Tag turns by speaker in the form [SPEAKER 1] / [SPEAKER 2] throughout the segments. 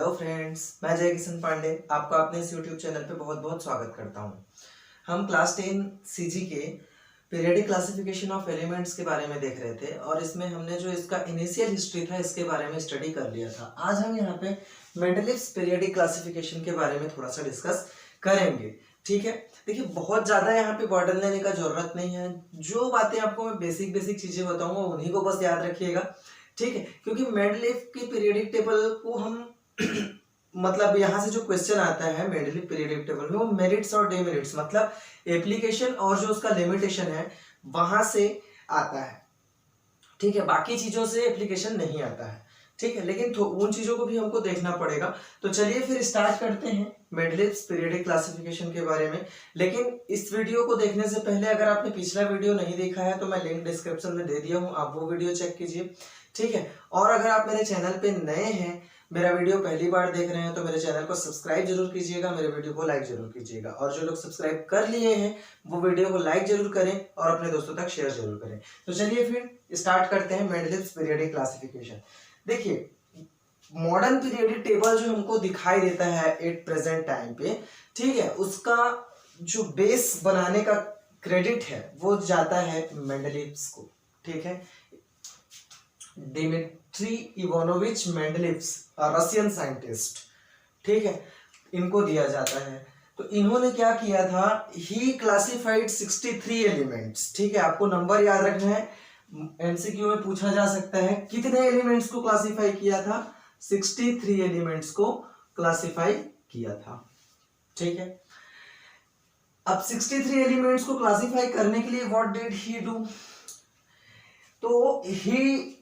[SPEAKER 1] Hello friends, मैं जय किशन पांडे आपका अपने इस यूट्यूब चैनल पे बहुत बहुत स्वागत करता हूँ। हम क्लास 10 सीजी के पीरियडिक क्लासिफिकेशन ऑफ एलिमेंट्स के बारे में देख रहे थे और इसमें हमने जो इसका इनिशियल हिस्ट्री था इसके बारे में स्टडी कर लिया था। आज हम यहाँ पे मेंडलीव्स पीरियडिक क्लासिफिकेशन के बारे में थोड़ा सा डिस्कस करेंगे। ठीक है, देखिए बहुत ज़्यादा यहाँ पे बर्डन लेने का जरूरत नहीं है। जो बातें आपको मैं बेसिक चीज़ें बताऊंगा उन्हीं को बस याद रखिएगा। ठीक है, क्योंकि मेंडलीव के पीरियडिक टेबल को हम मतलब यहाँ से जो क्वेश्चन आता है मेंडलीव पीरियडिक टेबल में वो मेरिट्स और डेमेरिट्स मतलब एप्लीकेशन और जो उसका लिमिटेशन है वहां से आता है। ठीक है, बाकी चीजों से एप्लीकेशन नहीं आता है। ठीक है, लेकिन उन चीजों को भी हमको देखना पड़ेगा। तो चलिए फिर स्टार्ट करते हैं मेंडलीव्स पीरियडिक क्लासिफिकेशन के बारे में। लेकिन इस वीडियो को देखने से पहले अगर आपने पिछला वीडियो नहीं देखा है तो मैं लिंक डिस्क्रिप्शन में दे दिया हूँ, आप वो वीडियो चेक कीजिए। ठीक है, और अगर आप मेरे चैनल पे नए हैं, मेरा वीडियो पहली बार देख रहे हैं तो मेरे चैनल को सब्सक्राइब जरूर कीजिएगा, मेरे वीडियो को लाइक जरूर कीजिएगा। और जो लोग सब्सक्राइब कर लिए हैं वो वीडियो को लाइक जरूर करें और अपने दोस्तों तक शेयर जरूर करें। तो चलिए फिर स्टार्ट करते हैं मेंडलीव्स पीरियडिक क्लासिफिकेशन। देखिए मॉडर्न पीरियडिक टेबल जो हमको दिखाई देता है एट प्रेजेंट टाइम पे, ठीक है, उसका जो बेस बनाने का क्रेडिट है वो जाता है मेंडलीव्स को। ठीक है, Dmitri Ivanovich Mendeleev's Russian scientist, ठीक है, इनको दिया जाता है। तो इन्होंने क्या किया था, ही क्लासिफाइड 63 एलिमेंट्स। ठीक है, आपको नंबर याद रखना है, एमसीक्यू में पूछा जा सकता है कितने एलिमेंट्स को क्लासिफाई किया था। 63 एलिमेंट्स को क्लासिफाई किया था। ठीक है, अब 63 एलिमेंट्स को क्लासिफाई करने के लिए व्हाट डिड ही डू, तो ही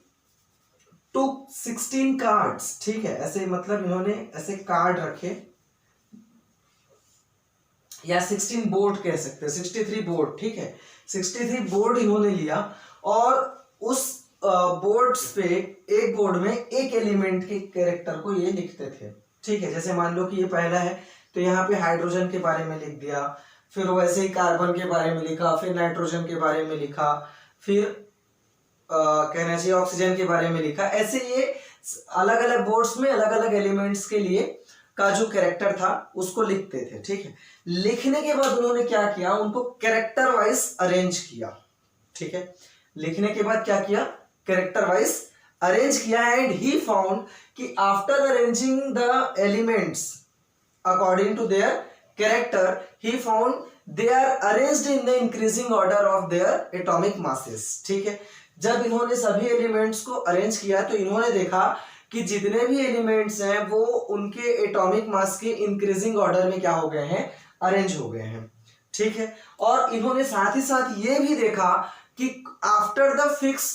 [SPEAKER 1] टुक 16 कार्ड्स। ठीक है, ऐसे मतलब इन्होंने ऐसे कार्ड रखे या 16 बोर्ड कह सकते हैं, 63 बोर्ड। ठीक है, 63 बोर्ड इन्होंने लिया और उस बोर्ड्स पे एक बोर्ड में एक एलिमेंट के कैरेक्टर को ये लिखते थे। ठीक है, जैसे मान लो कि ये पहला है तो यहाँ पे हाइड्रोजन के बारे में लिख दिया, फिर वैसे ही कार्बन के बारे में लिखा, फिर नाइट्रोजन के बारे में लिखा, फिर कहना चाहिए ऑक्सीजन के बारे में लिखा। ऐसे ये अलग अलग बोर्ड्स में अलग अलग एलिमेंट्स के लिए का जो कैरेक्टर था उसको लिखते थे। ठीक है, लिखने के बाद उन्होंने क्या किया, उनको कैरेक्टर वाइज अरेंज किया। ठीक है, लिखने के बाद क्या किया, कैरेक्टर वाइज अरेंज किया। एंड ही फाउंड कि after arranging the elements according to their character, he found they are arranged in the increasing order of their atomic masses. ठीक है, जब इन्होंने सभी एलिमेंट्स को अरेंज किया तो इन्होंने देखा कि जितने भी एलिमेंट्स हैं वो उनके एटॉमिक मास के इंक्रीजिंग ऑर्डर में क्या हो गए हैं, अरेंज हो गए हैं। ठीक है, और इन्होंने साथ ही साथ ये भी देखा कि आफ्टर द फिक्स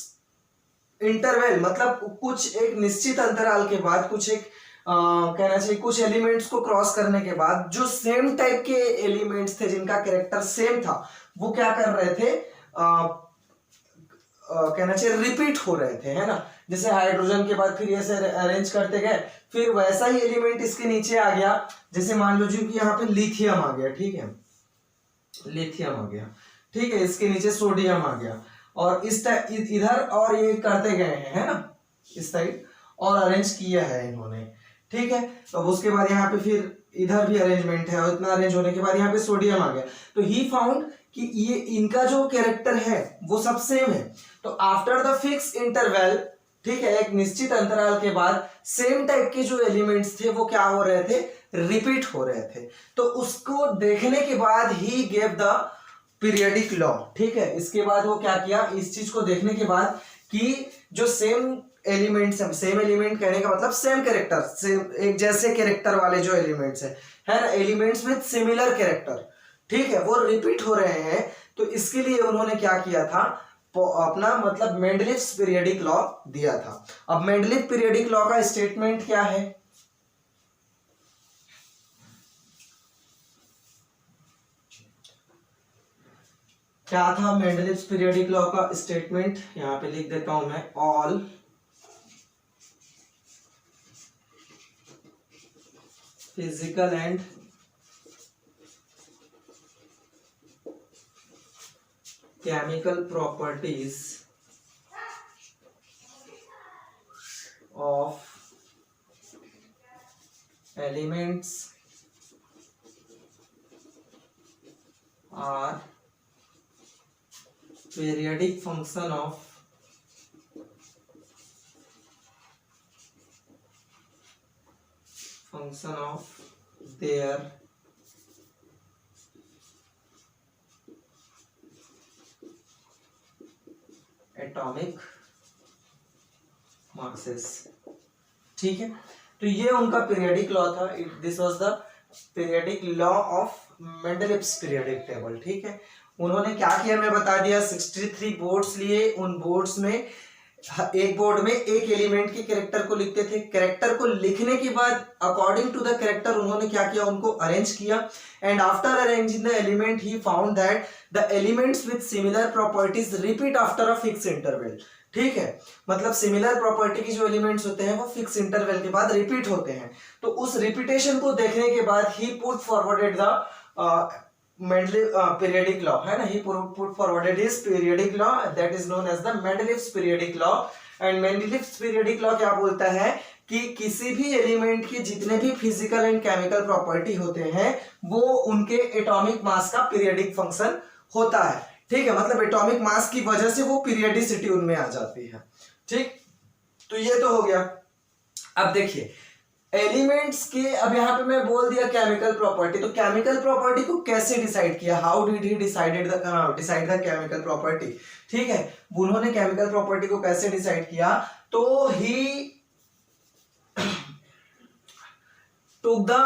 [SPEAKER 1] इंटरवल मतलब कुछ एक निश्चित अंतराल के बाद, कुछ एक कहना चाहिए कुछ एलिमेंट्स को क्रॉस करने के बाद जो सेम टाइप के एलिमेंट्स थे जिनका कैरेक्टर सेम था वो क्या कर रहे थे, कहना चाहिए रिपीट हो रहे थे, है ना। जैसे हाइड्रोजन के बाद फिर ऐसे अरेंज करते गए, फिर वैसा ही एलिमेंट इसके नीचे आ गया। जैसे मान लो जी कि यहाँ पे लिथियम आ गया। ठीक है, लिथियम आ गया। ठीक है, इसके नीचे सोडियम आ गया और इस इधर और ये करते गए हैं, है ना, इस साइड और अरेंज किया है इन्होंने। ठीक है, तो अब उसके बाद यहाँ पे फिर इधर भी अरेंजमेंट है और इतना अरेंज होने के बाद यहाँ पे सोडियम आ गया। तो ही फाउंड कि ये इनका जो कैरेक्टर है वो सब सेम है। तो आफ्टर द फिक्स इंटरवल, ठीक है, एक निश्चित अंतराल के बाद सेम टाइप के जो एलिमेंट्स थे वो क्या हो रहे थे, रिपीट हो रहे थे। तो उसको देखने के बाद he gave the periodic law. ठीक है, इसके बाद वो क्या किया, इस चीज को देखने के बाद कि जो सेम एलिमेंट्स हैं, सेम एलिमेंट कहने का मतलब सेम कैरेक्टर, सेम एक जैसे कैरेक्टर वाले जो एलिमेंट्स है ना, एलिमेंट्स विद सिमिलर कैरेक्टर, ठीक है, वो रिपीट हो रहे हैं। तो इसके लिए उन्होंने क्या किया था, अपना मतलब मेंडलीव्स पीरियडिक लॉ दिया था। अब मेंडलीव पीरियडिक लॉ का स्टेटमेंट क्या है, क्या था मेंडलीव्स पीरियडिक लॉ का स्टेटमेंट, यहां पे लिख देता हूं मैं, all physical and chemical properties of elements are periodic function of their atomic masses. ठीक है, तो ये उनका पीरियडिक लॉ था। This was the periodic law of Mendeleev's periodic table. ठीक है, उन्होंने क्या किया मैं बता दिया। 63 बोर्ड्स लिए, उन बोर्ड्स में एक बोर्ड में एक एलिमेंट के कैरेक्टर को लिखते थे। कैरेक्टर को लिखने के बाद अकॉर्डिंग टू द कैरेक्टर उन्होंने क्या किया, उनको अरेंज किया। And after arranging the element he found that the elements with similar properties repeat after a fix interval. ठीक है, मतलब सिमिलर प्रॉपर्टी के जो एलिमेंट्स होते हैं वो फिक्स इंटरवल के बाद रिपीट होते हैं। तो उस रिपीटेशन को देखने के बाद ही put forwarded the Mendeleev periodic law, है ना। He put forwarded his periodic law that is known as the Mendeleev's periodic law। and Mendeleev's periodic law क्या बोलता है कि किसी भी एलिमेंट के जितने भी फिजिकल एंड केमिकल प्रॉपर्टी होते हैं वो उनके एटॉमिक मास का पीरियडिक फंक्शन होता है। ठीक है, मतलब एटॉमिक मास की वजह से वो पीरियडिसिटी उनमें आ जाती है। ठीक, तो ये तो हो गया। अब देखिए एलिमेंट्स के, अब यहाँ पे मैं बोल दिया केमिकल प्रॉपर्टी, तो केमिकल प्रॉपर्टी को कैसे डिसाइड किया, how did he decide the chemical property. ठीक है, उन्होंने केमिकल प्रॉपर्टी को कैसे डिसाइड किया, तो ही took the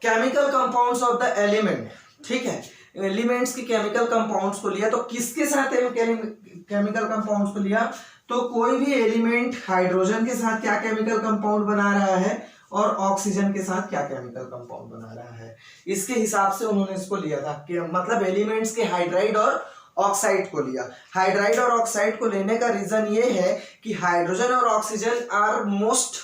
[SPEAKER 1] chemical compounds of the element. ठीक है, एलिमेंट्स के केमिकल कंपाउंड्स को लिया। तो किसके साथ केमिकल कंपाउंड्स को लिया, तो कोई भी एलिमेंट हाइड्रोजन के साथ क्या केमिकल कंपाउंड बना रहा है और ऑक्सीजन के साथ क्या केमिकल कंपाउंड बना रहा है, इसके हिसाब से उन्होंने इसको लिया था कि मतलब एलिमेंट्स के हाइड्राइड और ऑक्साइड को लिया। हाइड्राइड और ऑक्साइड को लेने का रीजन ये है कि हाइड्रोजन और ऑक्सीजन आर मोस्ट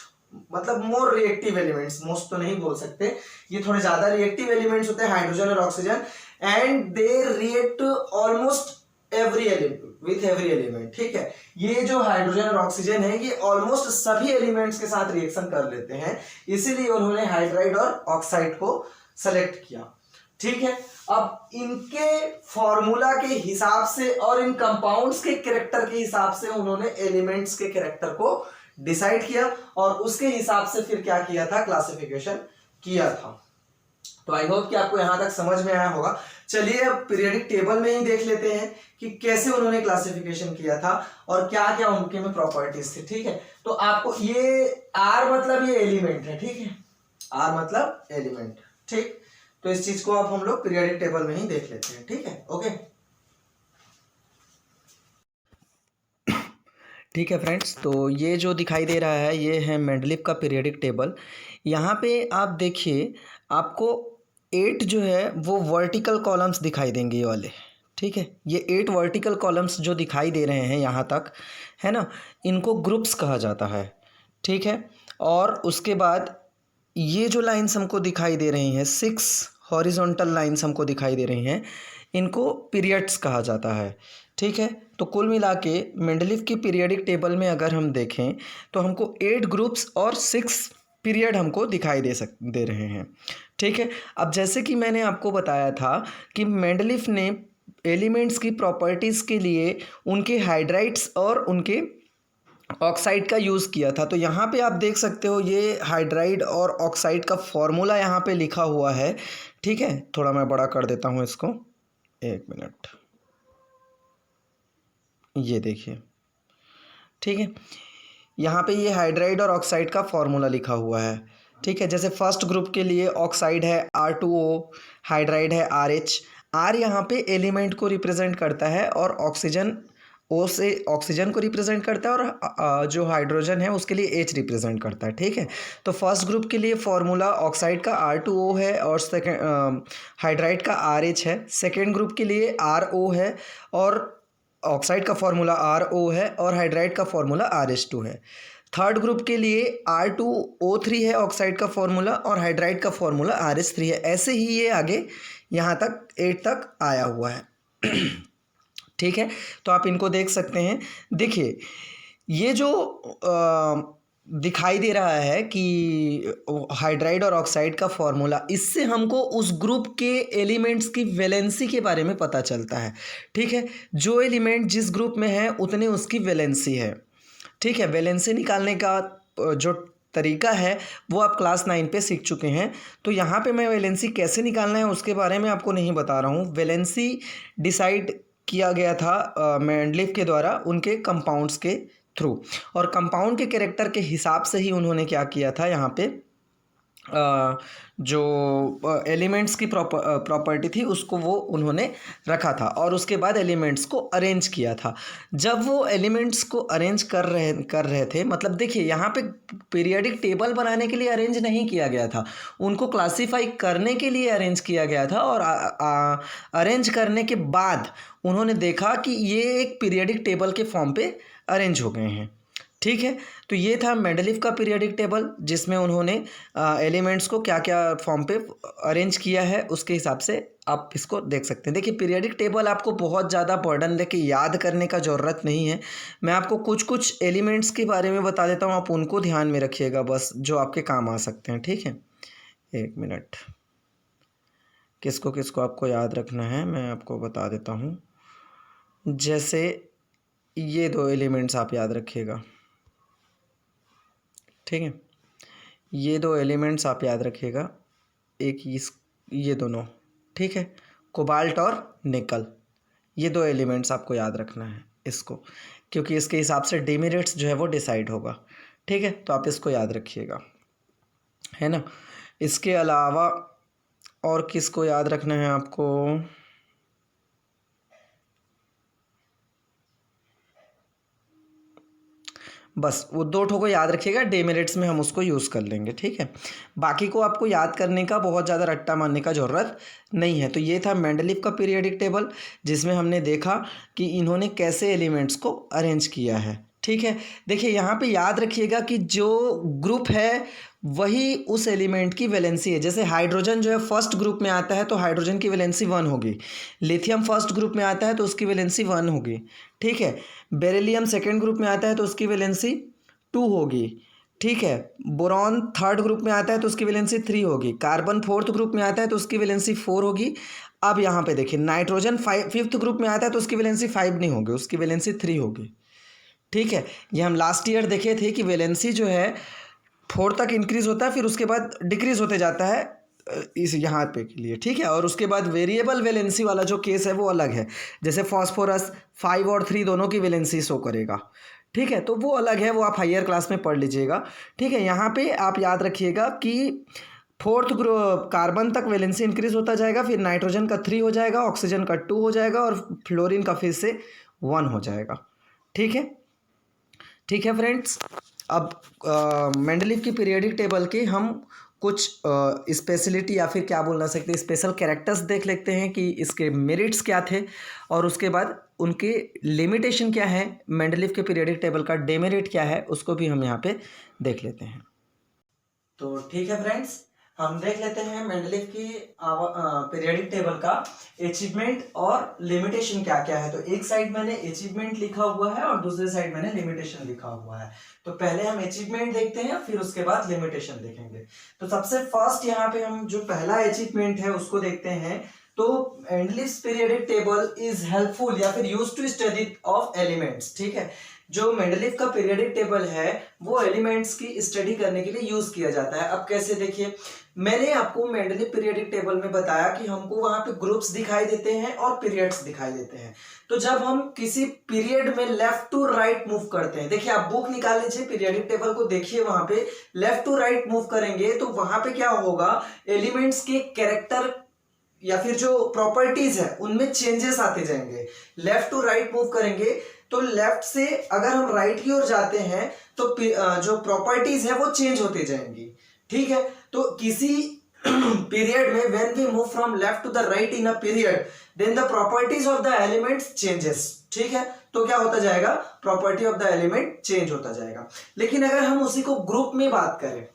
[SPEAKER 1] मतलब मोर रिएक्टिव एलिमेंट्स, मोस्ट तो नहीं बोल सकते, ये थोड़े ज्यादा रिएक्टिव एलिमेंट्स होते हैं हाइड्रोजन और oxygen, and they react almost every element with every element. ठीक है, ये जो हाइड्रोजन और ऑक्सीजन है ये ऑलमोस्ट सभी एलिमेंट्स के साथ रिएक्शन कर लेते हैं, इसीलिए उन्होंने हाइड्राइड और ऑक्साइड को सेलेक्ट किया। ठीक है, अब इनके फॉर्मूला के हिसाब से और इन कंपाउंड्स के कैरेक्टर के हिसाब से उन्होंने एलिमेंट्स के कैरेक्टर को डिसाइड किया और उसके हिसाब से फिर क्या किया था, क्लासिफिकेशन किया था। तो आई होप कि आपको यहां तक समझ में आया होगा। चलिए अब पीरियडिक टेबल में ही देख लेते हैं कि कैसे उन्होंने क्लासिफिकेशन किया था और क्या क्या उनके में प्रॉपर्टीज थी। ठीक है, तो आपको ये आर मतलब ये एलिमेंट है। ठीक है, आर मतलब एलिमेंट। ठीक, तो इस चीज को अब हम लोग पीरियडिक टेबल में ही देख लेते हैं। ठीक है, ओके। ठीक है फ्रेंड्स, तो ये जो दिखाई दे रहा है ये है मेंडलीव का पीरियडिक टेबल। यहाँ पे आप देखिए आपको 8 जो है वो वर्टिकल कॉलम्स दिखाई देंगे ये वाले। ठीक है, ये 8 वर्टिकल कॉलम्स जो दिखाई दे रहे हैं यहाँ तक, है ना, इनको ग्रुप्स कहा जाता है। ठीक है, और उसके बाद ये जो लाइंस हमको दिखाई दे रही हैं 6 हॉरिजॉन्टल लाइंस हमको दिखाई दे रही हैं, इनको पीरियड्स कहा जाता है। ठीक है, तो कुल मिला के मेंडलीव की पीरियडिक टेबल में अगर हम देखें तो हमको 8 ग्रुप्स और 6 पीरियड हमको दिखाई दे रहे हैं। ठीक है, अब जैसे कि मैंने आपको बताया था कि मेंडलीव ने एलिमेंट्स की प्रॉपर्टीज़ के लिए उनके हाइड्राइड्स और उनके ऑक्साइड का यूज़ किया था। तो यहाँ पे आप देख सकते हो ये हाइड्राइड और ऑक्साइड का फॉर्मूला यहाँ पे लिखा हुआ है। ठीक है, थोड़ा मैं बड़ा कर देता हूँ इसको, 1 मिनट, ये देखिए। ठीक है, यहाँ पे ये हाइड्राइड और ऑक्साइड का फॉर्मूला लिखा हुआ है। ठीक है, जैसे फर्स्ट ग्रुप के लिए ऑक्साइड है R2O, हाइड्राइड है RH। R यहाँ पे एलिमेंट को रिप्रेजेंट करता है और ऑक्सीजन O से ऑक्सीजन को रिप्रेजेंट करता है और जो हाइड्रोजन है उसके लिए H रिप्रेजेंट करता है। ठीक है, तो फर्स्ट ग्रुप के लिए फॉर्मूला ऑक्साइड का R2O है और सेकेंड हाइड्राइड का RH है। सेकेंड ग्रुप के लिए RO है और ऑक्साइड का फॉर्मूला RO है और हाइड्राइड का फॉर्मूला RH2 है। थर्ड ग्रुप के लिए R2O3 है ऑक्साइड का फॉर्मूला और हाइड्राइड का फॉर्मूला RH3 है। ऐसे ही ये आगे यहाँ तक 8 तक आया हुआ है। ठीक है, तो आप इनको देख सकते हैं। देखिए ये जो दिखाई दे रहा है कि हाइड्राइड और ऑक्साइड का फॉर्मूला, इससे हमको उस ग्रुप के एलिमेंट्स की वैलेंसी के बारे में पता चलता है। ठीक है, जो एलिमेंट जिस ग्रुप में है उतनी उसकी वैलेंसी है। ठीक है, वैलेंसी निकालने का जो तरीका है वो आप क्लास 9 पे सीख चुके हैं। तो यहाँ पे मैं वैलेंसी कैसे निकालना है उसके बारे में आपको नहीं बता रहा हूँ। वैलेंसी डिसाइड किया गया था मेंडलीफ के द्वारा उनके कंपाउंड्स के थ्रू, और कंपाउंड के कैरेक्टर के हिसाब से ही उन्होंने क्या किया था, यहाँ पे जो एलिमेंट्स की प्रॉपर्टी थी उसको वो उन्होंने रखा था, और उसके बाद एलिमेंट्स को अरेंज किया था। जब वो एलिमेंट्स को अरेंज कर रहे थे, मतलब देखिए यहाँ पे पीरियोडिक टेबल बनाने के लिए अरेंज नहीं किया गया था, उनको क्लासीफाई करने के लिए अरेंज किया गया था। और अरेंज करने के बाद उन्होंने देखा कि ये एक पीरियोडिक टेबल के फॉर्म पे अरेंज हो गए हैं। ठीक है, तो ये था मेंडलीफ का पीरियोडिक टेबल, जिसमें उन्होंने एलिमेंट्स को क्या क्या फॉर्म पे अरेंज किया है उसके हिसाब से आप इसको देख सकते हैं। देखिए, पीरियोडिक टेबल आपको बहुत ज़्यादा बर्डन लेके याद करने का ज़रूरत नहीं है। मैं आपको कुछ कुछ एलिमेंट्स के बारे में बता देता हूँ, आप उनको ध्यान में रखिएगा बस, जो आपके काम आ सकते हैं। ठीक है, एक मिनट, किसको किसको आपको याद रखना है मैं आपको बता देता हूँ। जैसे ये दो एलिमेंट्स आप याद रखिएगा। ठीक है, ये दो एलिमेंट्स आप याद रखिएगा, एक ये दोनों। ठीक है, कोबाल्ट और निकल, ये दो एलिमेंट्स आपको याद रखना है इसको, क्योंकि इसके हिसाब से डिमेरिट्स जो है वो डिसाइड होगा। ठीक है, तो आप इसको याद रखिएगा, है ना। इसके अलावा और किसको याद रखना है आपको, बस वो दो ठो को याद रखिएगा, डेमेरिट्स में हम उसको यूज़ कर लेंगे। ठीक है, बाकी को आपको याद करने का बहुत ज़्यादा रट्टा मारने का ज़रूरत नहीं है। तो ये था मेंडलीफ का पीरियोडिक टेबल, जिसमें हमने देखा कि इन्होंने कैसे एलिमेंट्स को अरेंज किया है। ठीक है, देखिए यहाँ पे याद रखिएगा कि जो ग्रुप है वही उस एलिमेंट की वैलेंसी है। जैसे हाइड्रोजन जो है फर्स्ट ग्रुप में आता है तो हाइड्रोजन की वैलेंसी 1 होगी, लिथियम फर्स्ट ग्रुप में आता है तो उसकी वैलेंसी 1 होगी। ठीक है, बेरिलियम सेकेंड ग्रुप में आता है तो उसकी वैलेंसी 2 होगी। ठीक है, बोरॉन थर्ड ग्रुप में आता है तो उसकी वैलेंसी 3 होगी, कार्बन फोर्थ ग्रुप में आता है तो उसकी वैलेंसी 4 होगी। अब यहाँ पे देखिए, नाइट्रोजन फिफ्थ ग्रुप में आता है तो उसकी वैलेंसी 5 नहीं होगी, उसकी वैलेंसी 3 होगी। ठीक है, ये हम लास्ट ईयर देखे थे कि वैलेंसी जो है 4 तक इंक्रीज होता है, फिर उसके बाद डिक्रीज होते जाता है इस यहाँ पे के लिए। ठीक है, और उसके बाद वेरिएबल वैलेंसी वाला जो केस है वो अलग है। जैसे फॉस्फोरस 5 और 3 दोनों की वैलेंसी शो करेगा। ठीक है, तो वो अलग है, वो आप हायर क्लास में पढ़ लीजिएगा। ठीक है, यहाँ पे आप याद रखिएगा कि फोर्थ ग्रुप कार्बन तक वैलेंसी इंक्रीज होता जाएगा, फिर नाइट्रोजन का 3 हो जाएगा, ऑक्सीजन का 2 हो जाएगा, और फ्लोरीन का फिर से 1 हो जाएगा। ठीक है, ठीक है फ्रेंड्स, अब मेंडलीफ की पीरियोडिक टेबल के हम कुछ स्पेशलिटी या फिर क्या बोलना सकते हैं, स्पेशल कैरेक्टर्स देख लेते हैं कि इसके मेरिट्स क्या थे, और उसके बाद उनके लिमिटेशन क्या है, मेंडलीफ के पीरियोडिक टेबल का डेमेरिट क्या है, उसको भी हम यहाँ पे देख लेते हैं। तो ठीक है फ्रेंड्स, हम देख लेते हैं मेंडलीफ की पीरियोडिक टेबल का अचीवमेंट और लिमिटेशन क्या क्या है। तो एक साइड मैंने अचीवमेंट लिखा हुआ है और दूसरे साइड मैंने लिमिटेशन लिखा हुआ है। तो पहले हम अचीवमेंट देखते हैं, फिर उसके बाद लिमिटेशन देखेंगे। तो सबसे फर्स्ट यहाँ पे हम जो पहला अचीवमेंट है उसको देखते हैं। तो Mendeleev periodic table is helpful या फिर used to study of elements. ठीक है, जो मेंडलीफ का पीरियोडिक टेबल है वो एलिमेंट्स की स्टडी करने के लिए यूज किया जाता है। अब कैसे, देखिए मैंने आपको मेंडलीफ पीरियोडिक टेबल में बताया कि हमको वहां पे ग्रुप्स दिखाई देते हैं और पीरियड्स दिखाई देते हैं। तो जब हम किसी पीरियड में लेफ्ट टू राइट मूव करते हैं, देखिए आप बुक निकाल लीजिए, पीरियोडिक टेबल को देखिए, वहां पे लेफ्ट टू राइट मूव करेंगे तो वहां पे क्या होगा, एलिमेंट्स के कैरेक्टर या फिर जो प्रॉपर्टीज है उनमें चेंजेस आते जाएंगे। लेफ्ट टू राइट मूव करेंगे तो लेफ्ट से अगर हम राइट की ओर जाते हैं तो जो प्रॉपर्टीज है वो चेंज होती जाएंगी। ठीक है, तो किसी पीरियड में when we move from left to the right in a period then the properties of the elements changes. ठीक है, तो क्या होता जाएगा, property of the element change होता जाएगा। लेकिन अगर हम उसी को ग्रुप में बात करें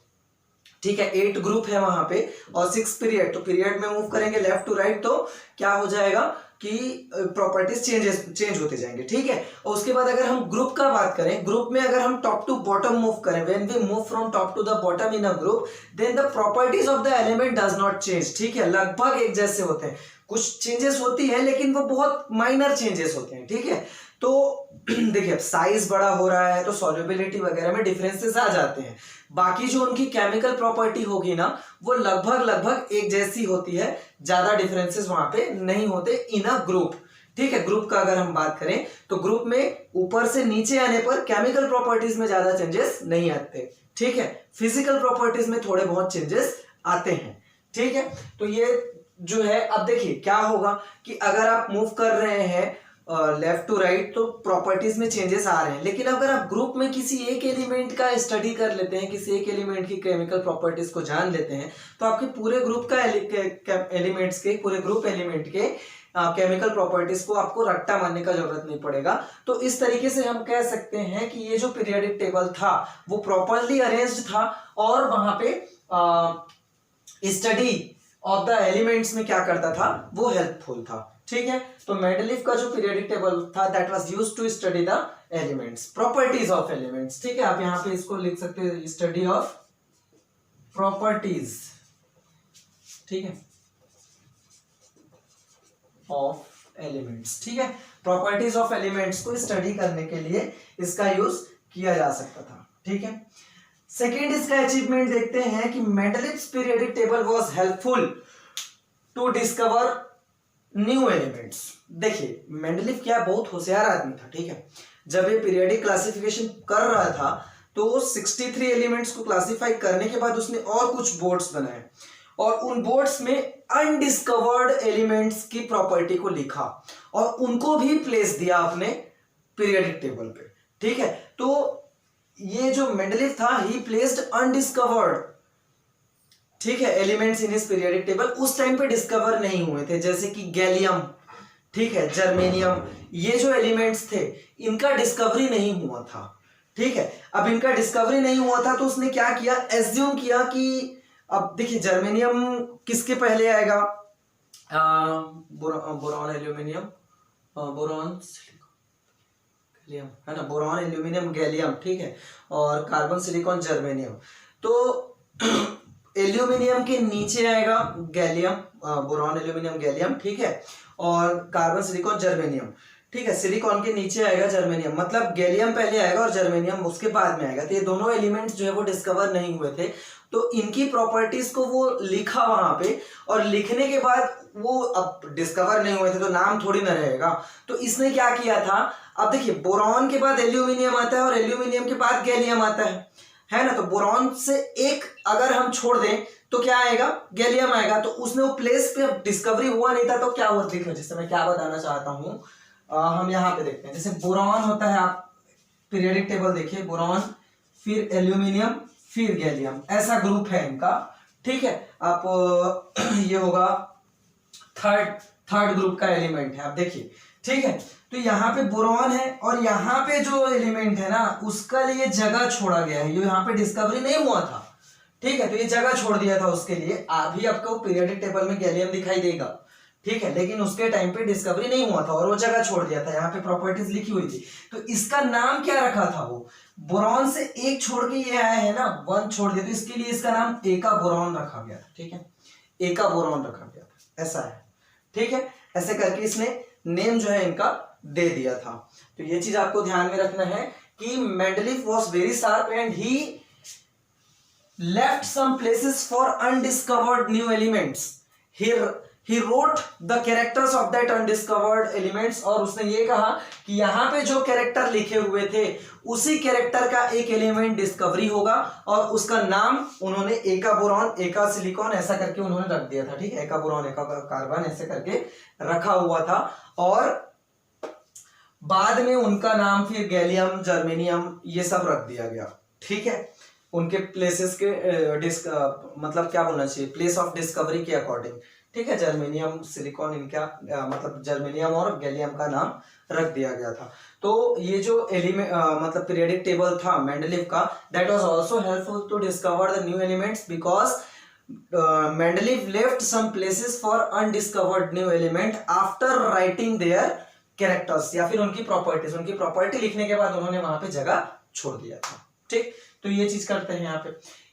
[SPEAKER 1] ठीक है, 8 ग्रुप है वहां पे और 6 पीरियड, तो पीरियड में मूव करेंगे लेफ्ट टू राइट तो क्या हो जाएगा कि प्रॉपर्टीज चेंज होते जाएंगे। ठीक है, और उसके बाद अगर हम ग्रुप का बात करें, ग्रुप में अगर हम टॉप टू बॉटम मूव करें, when we move from top to the bottom in a group, then the properties of the element does not change. ठीक है, लगभग एक जैसे होते हैं, कुछ चेंजेस होती है लेकिन वो बहुत माइनर चेंजेस होते हैं। ठीक है, तो देखिए अब साइज बड़ा हो रहा है तो सॉल्युबिलिटी वगैरह में डिफरेंसेस आ जाते हैं, बाकी जो उनकी केमिकल प्रॉपर्टी होगी ना वो लगभग एक जैसी होती है, ज्यादा डिफरेंसेस वहां पे नहीं होते इन अ ग्रुप। ठीक है, ग्रुप का अगर हम बात करें तो ग्रुप में ऊपर से नीचे आने पर केमिकल प्रॉपर्टीज में ज्यादा चेंजेस नहीं आते। ठीक है, फिजिकल प्रॉपर्टीज में थोड़े बहुत चेंजेस आते हैं। ठीक है, तो ये जो है, अब देखिए क्या होगा कि अगर आप मूव कर रहे हैं लेफ्ट टू राइट तो प्रॉपर्टीज में चेंजेस आ रहे हैं, लेकिन अगर आप ग्रुप में किसी एक एलिमेंट का स्टडी कर लेते हैं, किसी एक एलिमेंट की केमिकल प्रॉपर्टीज को जान लेते हैं, तो आपके पूरे ग्रुप का एलिमेंट्स के, पूरे ग्रुप एलिमेंट के केमिकल प्रॉपर्टीज को आपको रट्टा मारने का जरूरत नहीं पड़ेगा। तो इस तरीके से हम कह सकते हैं कि ये जो पीरियोडिक टेबल था वो प्रॉपरली अरेंज्ड था और वहां पे स्टडी ऑफ द एलिमेंट्स में क्या करता था, वो हेल्पफुल था। ठीक है, तो मेंडलीफ का जो पीरियोडिक टेबल था that was used to study the elements, properties of elements. ठीक है, आप यहां पे इसको लिख सकते हैं, स्टडी ऑफ प्रॉपर्टीज, ठीक है, ऑफ एलिमेंट्स। ठीक है, प्रॉपर्टीज ऑफ एलिमेंट्स को स्टडी करने के लिए इसका यूज किया जा सकता था। ठीक है, सेकेंड इसका अचीवमेंट देखते हैं कि Mendeleev's periodic table was helpful to discover new elements. देखिए मेंडलीफ क्या बहुत होशियार आदमी था। ठीक है, जब ये पीरियोडिक क्लासिफिकेशन कर रहा था तो 63 एलिमेंट्स को क्लासिफाई करने के बाद उसने और कुछ बोर्ड्स बनाए और उन बोर्ड्स में अनडिस्कवर्ड एलिमेंट्स की प्रॉपर्टी को लिखा और उनको भी प्लेस दिया अपने पीरियोडिक टेबल पे। ठीक है, तो ये जो मेंडलीफ था ही प्लेस्ड अनडिस्कवर्ड, ठीक है, elements in his periodic table, उस टाइम पे डिस्कवर नहीं हुए थे, जैसे कि गैलियम, ठीक है, जर्मेनियम, ये जो एलिमेंट्स थे इनका डिस्कवरी नहीं हुआ था। ठीक है, अब इनका डिस्कवरी नहीं हुआ था तो उसने क्या किया, एज्यूम किया कि अब देखिए जर्मेनियम किसके पहले आएगा, बोरॉन एल्यूमिनियम, बोरॉन गैलियम है ना, बोरॉन एल्यूमिनियम गैलियम, ठीक है, और कार्बन सिलिकॉन जर्मेनियम। तो एल्यूमिनियम के नीचे आएगा गैलियम, बोरॉन एल्यूमिनियम गैलियम, ठीक है, और कार्बन सिलिकॉन जर्मेनियम। ठीक है, सिलिकॉन के नीचे आएगा जर्मेनियम, मतलब गैलियम पहले आएगा और जर्मेनियम उसके बाद में आएगा। तो ये दोनों एलिमेंट्स जो है वो डिस्कवर नहीं हुए थे, तो इनकी प्रॉपर्टीज को वो लिखा वहां पे, और लिखने के बाद वो अब डिस्कवर नहीं हुए थे तो नाम थोड़ी ना रहेगा, तो इसने क्या किया था, अब देखिए बोरॉन के बाद एल्यूमिनियम आता है और एल्यूमिनियम के बाद गैलियम आता है ना, तो बोरॉन से एक अगर हम छोड़ दें तो क्या आएगा, गैलियम आएगा। तो उसने वो प्लेस पे डिस्कवरी हुआ नहीं था तो क्या हुआ, देखो जिससे मैं क्या बताना चाहता हूं, हम यहाँ पे देखते हैं, जैसे बोरॉन होता है, आप पीरियोडिक टेबल देखिए, बोरॉन फिर एल्यूमिनियम फिर गैलियम, ऐसा ग्रुप है इनका। ठीक है, आप ये होगा थर्ड ग्रुप का एलिमेंट है, आप देखिए। ठीक है, तो यहाँ पे बोरॉन है और यहाँ पे जो एलिमेंट है ना उसका लिए जगह छोड़ा गया है, ये यहाँ पे डिस्कवरी नहीं हुआ था। ठीक है, तो ये जगह छोड़ दिया था उसके लिए, अभी आपको पीरियोडिक टेबल में गैलियम दिखाई देगा, ठीक है, लेकिन उसके टाइम पे डिस्कवरी नहीं हुआ था और वो जगह छोड़ दिया था, यहाँ पे प्रॉपर्टीज लिखी हुई थी। तो इसका नाम क्या रखा था, वो बोरॉन से एक छोड़ के ये आया है ना, वन छोड़ दिया, तो इसके लिए इसका नाम एका बोरॉन रखा गया था। ठीक है, एका बोरॉन रखा गया था, ऐसा है। ठीक है, ऐसे करके इसने नेम जो है इनका दे दिया था। तो ये चीज आपको ध्यान में रखना है कि Mendeleev was very sharp and he left some places for undiscovered new elements. He wrote the characters of that undiscovered elements, और उसने ये कहा कि यहाँ पे जो कैरेक्टर लिखे हुए थे उसी कैरेक्टर का एक एलिमेंट डिस्कवरी होगा और उसका नाम उन्होंने एका बोरॉन एका सिलिकॉन ऐसा करके उन्होंने रख दिया था। ठीक है, एका बोरॉन एका कार्बन ऐसे करके रखा हुआ था और बाद में उनका नाम फिर गैलियम जर्मेनियम ये सब रख दिया गया। ठीक है, उनके प्लेसेस के मतलब क्या बोलना चाहिए, प्लेस ऑफ डिस्कवरी के अकॉर्डिंग, ठीक है। जर्मेनियम, सिलिकॉन, इनका मतलब जर्मेनियम और गैलियम का नाम रख दिया गया था। तो ये जो एलिमेंट मतलब पीरियोडिक टेबल था मेंडलीव का, that was also helpful to discover the new elements because Mendeleev left some places for undiscovered new element after writing their characters, या फिर उनकी प्रॉपर्टी लिखने के बाद उन्होंने वहां पे जगह छोड़ दिया था, ठीक। तो ये चीज करते हैं यहाँ पे।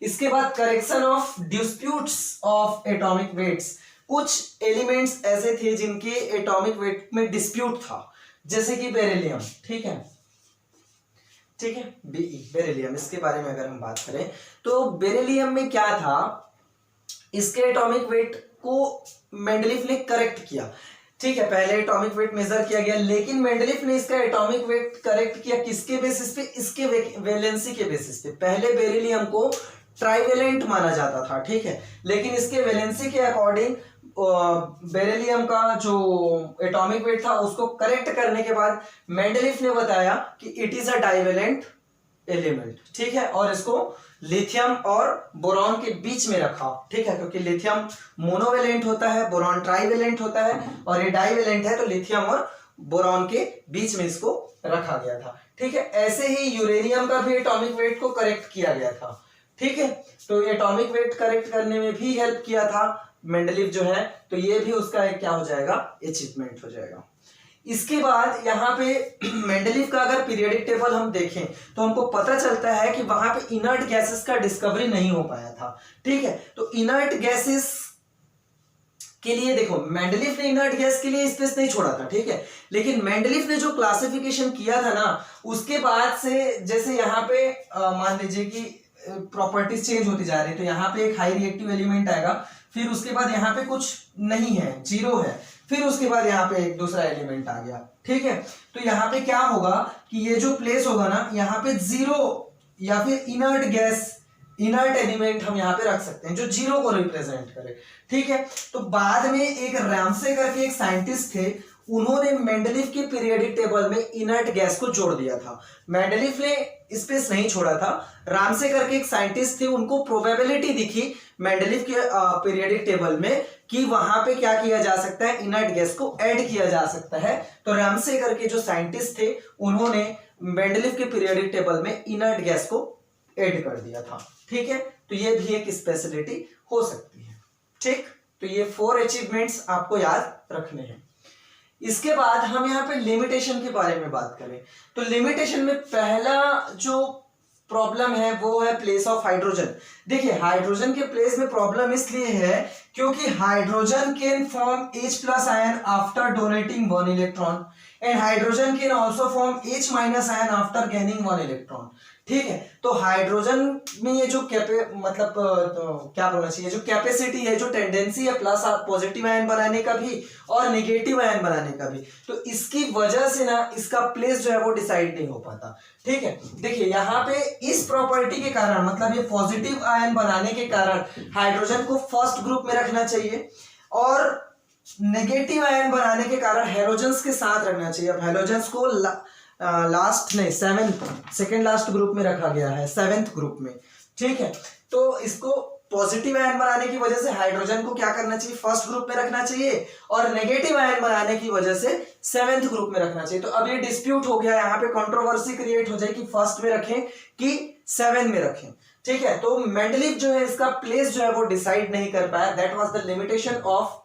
[SPEAKER 1] इसके बाद correction of disputes of atomic weights. कुछ एलिमेंट्स ऐसे थे जिनके एटॉमिक वेट में डिस्प्यूट था, जैसे कि बेरिलियम, ठीक है, बेरिलियम। इसके बारे में अगर हम बात करें तो बेरिलियम में क्या था, इसके एटॉमिक वेट को मेंडलीव ने करेक्ट किया, ठीक है। पहले एटॉमिक वेट मेजर किया गया, लेकिन मेंडलीव ने इसका एटॉमिक वेट करेक्ट किया किसके बेसिस पे, इसके वैलेंसी के बेसिस पे। पहले बेरिलियम को ट्राइवेलेंट माना जाता था, ठीक है, लेकिन इसके वैलेंसी के अकॉर्डिंग बेरिलियम का जो एटॉमिक वेट था उसको करेक्ट करने के बाद मेंडलीव ने बताया कि it is a divalent element, ठीक है, और इसको लिथियम और बोरॉन के बीच में रखा, ठीक है, क्योंकि लिथियम मोनोवेलेंट होता है, बोरॉन ट्राइवेलेंट होता है, और ये डाइवेलेंट है, तो लिथियम और बोरॉन के बीच में इसको रखा गया था, ठीक है। ऐसे ही यूरेनियम का भी एटॉमिक वेट को करेक्ट किया गया था, ठीक है। तो एटॉमिक वेट करेक्ट करने में भी हेल्प किया था मेंडलीव जो है, तो ये भी उसका एक क्या हो जाएगा, अचीवमेंट हो जाएगा। इसके बाद यहाँ पे मेंडलीव का अगर पीरियोडिक टेबल हम देखें तो हमको पता चलता है कि वहां पे इनर्ट गैसेस का डिस्कवरी नहीं हो पाया था, ठीक है। तो इनर्ट गैसेस के लिए देखो, मेंडलीव ने इनर्ट गैस के लिए स्पेस नहीं छोड़ा था, ठीक है, लेकिन मेंडलीव ने जो क्लासिफिकेशन किया था ना, उसके बाद से जैसे यहाँ पे मान लीजिए कि प्रॉपर्टीज चेंज होती जा रही है, तो यहाँ पे एक हाई रिएक्टिव एलिमेंट आएगा, फिर उसके बाद यहाँ पे कुछ नहीं है, जीरो है, फिर उसके बाद यहाँ पे एक दूसरा एलिमेंट आ गया, ठीक है। तो यहाँ पे क्या होगा कि ये जो प्लेस होगा ना, यहाँ पे जीरो या फिर इनर्ट गैस, इनर्ट एलिमेंट हम यहाँ पे रख सकते हैं जो जीरो को रिप्रेजेंट करे, ठीक है। तो बाद में एक रामसे करके एक साइंटिस्ट थे, उन्होंने मेंडलीव के पीरियोडिक टेबल में इनर्ट गैस को जोड़ दिया था। मेंडलीव ने स्पेस नहीं छोड़ा था, रामसे करके एक साइंटिस्ट थे, उनको प्रोबेबिलिटी दिखी मेंडलीव के पीरियोडिक टेबल में कि वहां पे क्या किया जा सकता है, इनर्ट गैस को ऐड किया जा सकता है। तो रामसे करके जो साइंटिस्ट थे, उन्होंने मेंडलीव के पीरियोडिक टेबल में इनर्ट गैस को ऐड कर दिया था, ठीक है। तो ये भी एक स्पेशलिटी हो सकती है, ठीक। तो ये 4 अचीवमेंट्स आपको याद रखने हैं। इसके बाद हम यहाँ पे लिमिटेशन के बारे में बात करें तो लिमिटेशन में पहला जो प्रॉब्लम है वो है प्लेस ऑफ हाइड्रोजन। देखिए, हाइड्रोजन के प्लेस में प्रॉब्लम इसलिए है क्योंकि hydrogen can form H+ ion after donating 1 electron and hydrogen can also form H- ion after gaining 1 electron, ठीक है। तो हाइड्रोजन में ये जो तो क्या बोलना चाहिए, जो कैपेसिटी है, जो टेंडेंसी है प्लस पॉजिटिव आयन बनाने का भी और नेगेटिव आयन बनाने का भी, तो इसकी वजह से ना इसका प्लेस जो है वो डिसाइड नहीं हो पाता, ठीक है। देखिए, यहाँ पे इस प्रॉपर्टी के कारण, मतलब ये पॉजिटिव आयन बनाने के कारण हाइड्रोजन को फर्स्ट ग्रुप में रखना चाहिए और नेगेटिव आयन बनाने के कारण हेलोजन्स के साथ रखना चाहिए। अब हेलोजन्स को लास्ट नहीं, सेकेंड लास्ट ग्रुप में रखा गया है, 7th ग्रुप में, ठीक है। तो इसको पॉजिटिव आयन बनाने की वजह से हाइड्रोजन को क्या करना चाहिए, फर्स्ट ग्रुप में रखना चाहिए, और नेगेटिव आयन बनाने की वजह से 7th ग्रुप में रखना चाहिए। तो अब ये डिस्प्यूट हो गया, यहाँ पे कंट्रोवर्सी क्रिएट हो जाएगी, फर्स्ट में रखें कि 7 में रखें, ठीक है। तो मेंडलीव जो है इसका प्लेस जो है वो डिसाइड नहीं कर पाया। That was the limitation of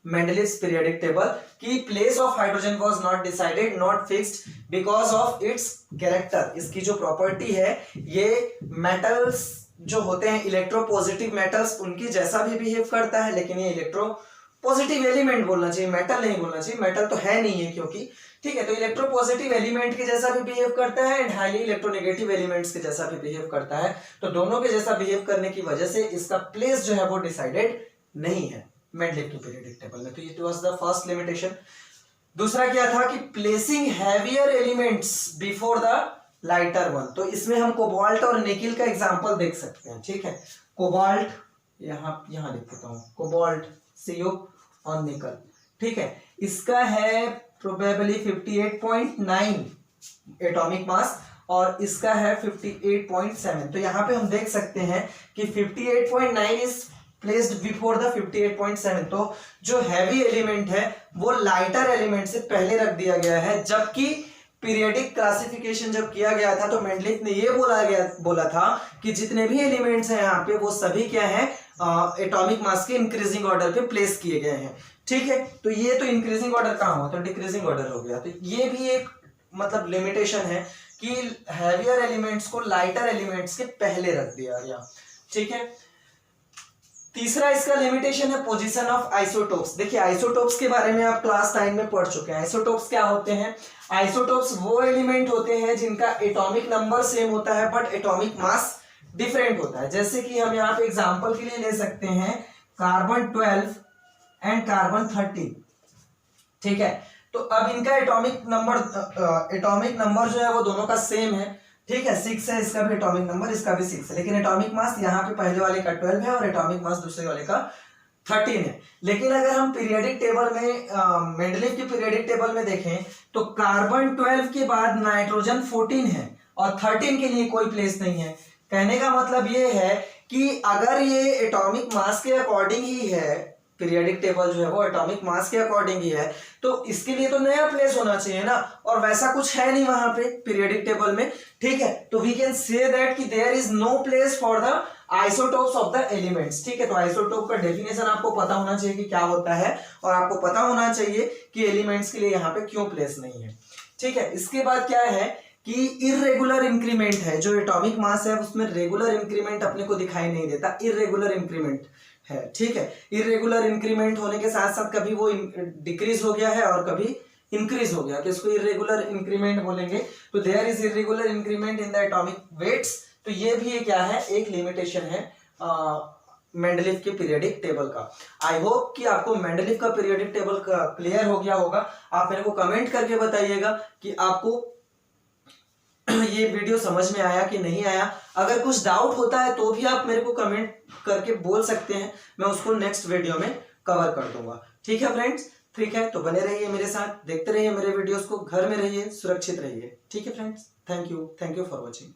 [SPEAKER 1] Mendeleev's periodic table कि place of hydrogen was not decided, not fixed because of its character। इसकी जो प्रॉपर्टी है, ये मेटल्स जो होते हैं इलेक्ट्रोपॉजिटिव मेटल्स, उनके जैसा भी बिहेव करता है, लेकिन ये इलेक्ट्रोपॉजिटिव एलिमेंट बोलना चाहिए, मेटल नहीं बोलना चाहिए, मेटल तो है नहीं है क्योंकि, ठीक है। तो इलेक्ट्रोपॉजिटिव एलिमेंट के जैसा भी बिहेव करता है एंड हाईली इलेक्ट्रोनेगेटिव एलिमेंट्स के जैसा भी बिहेव करता है। तो दोनों के जैसा बिहेव करने की वजह से इसका प्लेस जो है वो डिसाइडेड नहीं है मेंडलीव के पीरियोडिक टेबल में। तो ये वाज द फर्स्ट लिमिटेशन। दूसरा क्या था कि placing heavier elements before the lighter one. तो इसमें हम कोबाल्ट और निकिल का एग्जांपल देख सकते हैं, ठीक है। कोबाल्ट यहाँ लिख देता हूँ, कोबाल्ट CO और निकल, ठीक है। इसका है प्रोबेबली 58.9 एटॉमिक मास और इसका है 58.7। तो यहाँ पे हम देख सकते हैं कि 58.9 इज प्लेस्ड बिफोर द 58.7। तो जो हैवी एलिमेंट है वो लाइटर एलिमेंट से पहले रख दिया गया है, जबकि पीरियडिक क्लासिफिकेशन जब किया गया था तो मेंडलीफ ने ये बोला था कि जितने भी एलिमेंट्स हैं यहाँ पे वो सभी क्या है, एटॉमिक मास के इंक्रीजिंग ऑर्डर पे प्लेस किए गए हैं। ठीक है, तो ये तो इंक्रीजिंग ऑर्डर कहाँ हुआ, तो डिक्रीजिंग ऑर्डर हो गया। तो ये भी एक मतलब लिमिटेशन है कि हैवियर एलिमेंट्स को लाइटर एलिमेंट्स के पहले रख दिया गया। ठीक है, तीसरा इसका लिमिटेशन है पोजीशन ऑफ आइसोटोप्स। देखिए आइसोटोप्स के बारे में आप क्लास 9 में पढ़ चुके हैं। आइसोटोप्स क्या होते हैं? आइसोटोप्स वो एलिमेंट होते हैं जिनका एटॉमिक नंबर सेम होता है बट एटॉमिक मास डिफरेंट होता है। जैसे कि हम यहाँ पे एग्जांपल के लिए ले सकते हैं कार्बन 12 एंड कार्बन 13। ठीक है, तो अब इनका एटॉमिक नंबर जो है वो दोनों का सेम है। ठीक है, 6 है इसका भी एटॉमिक नंबर, इसका भी 6 है, लेकिन एटॉमिक मास यहाँ पे पहले वाले का 12 है और एटॉमिक मास दूसरे वाले का 13 है। लेकिन अगर हम पीरियोडिक टेबल में मेंडलीफ की पीरियोडिक टेबल में देखें तो कार्बन 12 के बाद नाइट्रोजन 14 है और 13 के लिए कोई प्लेस नहीं है। कहने का मतलब ये है कि अगर ये एटॉमिक मास के अकॉर्डिंग ही है, पीरियोडिक टेबल जो है वो एटॉमिक मास के अकॉर्डिंग ही है, तो इसके लिए तो नया प्लेस होना चाहिए ना, और वैसा कुछ है नहीं वहां पे पीरियोडिक टेबल में। ठीक है, तो वी कैन से दैट कि there is no place for the isotopes of the elements. ठीक है, तो आइसोटोप का डेफिनेशन आपको पता होना चाहिए कि क्या होता है और आपको पता होना चाहिए कि एलिमेंट्स के लिए यहाँ पे क्यों प्लेस नहीं है। ठीक है, इसके बाद क्या है कि इरेगुलर इंक्रीमेंट है। जो एटॉमिक मास है उसमें रेगुलर इंक्रीमेंट अपने को दिखाई नहीं देता, इरेगुलर इंक्रीमेंट है। ठीक है, इरेगुलर इंक्रीमेंट होने के साथ साथ कभी वो डिक्रीज हो गया है और कभी इंक्रीज हो गया, तो इसको इरेगुलर इंक्रीमेंट बोलेंगे। तो there is irregular increment in the atomic weights. तो ये भी क्या है, एक लिमिटेशन है मेंडलीफ के पीरियोडिक टेबल का। आई होप कि आपको मेंडलीफ का पीरियोडिक टेबल का क्लियर हो गया होगा। आप मेरे को कमेंट करके बताइएगा कि आपको ये वीडियो समझ में आया कि नहीं आया। अगर कुछ डाउट होता है तो भी आप मेरे को कमेंट करके बोल सकते हैं, मैं उसको नेक्स्ट वीडियो में कवर कर दूंगा। ठीक है फ्रेंड्स, ठीक है, तो बने रहिए मेरे साथ, देखते रहिए मेरे वीडियोस को, घर में रहिए, सुरक्षित रहिए। ठीक है friends, thank you for watching.